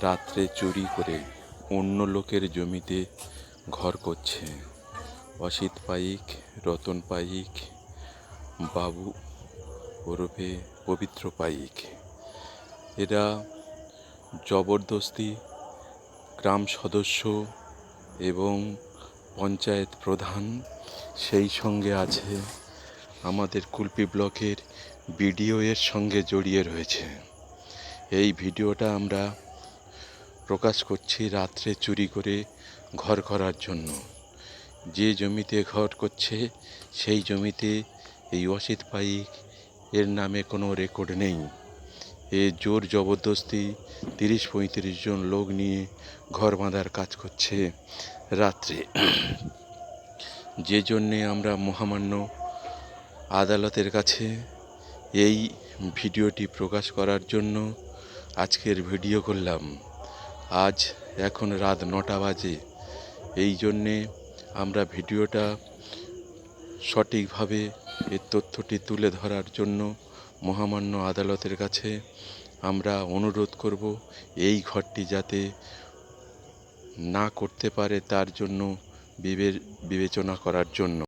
রাত্রে চুরি করে অন্য লোকের জমিতে ঘর করছে। অসিত পাইক, রতন পাইক, বাবু ওরফে পবিত্র পাইক, এরা জবরদস্তি গ্রাম সদস্য এবং পঞ্চায়েত প্রধান, সেই সঙ্গে আছে আমাদের কুলপি ব্লকের বিডিও এর সঙ্গে জড়িয়ে রয়েছে। এই ভিডিওটা আমরা প্রকাশ করছি রাত্রে চুরি করে ঘর করার জন্য। যে জমিতে ঘর করছে সেই জমিতে এই অসিত পাইক এর নামে কোনো রেকর্ড নেই। এ জোর জবরদস্তি 30-35 জন লোক নিয়ে ঘর বাঁধার কাজ করছে রাত্রে। যে জন্যে আমরা মহামান্য আদালতের কাছে এই ভিডিওটি প্রকাশ করার জন্য আজকের ভিডিও করলাম। আজ এখন রাত 9টা বাজে। এই জন্যে আমরা ভিডিওটা সঠিকভাবে এর তথ্যটি তুলে ধরার জন্য মহামান্য আদালতের কাছে আমরা অনুরোধ করব এই ঘরটি যাতে না করতে পারে তার জন্য বিবেচনা করার জন্য।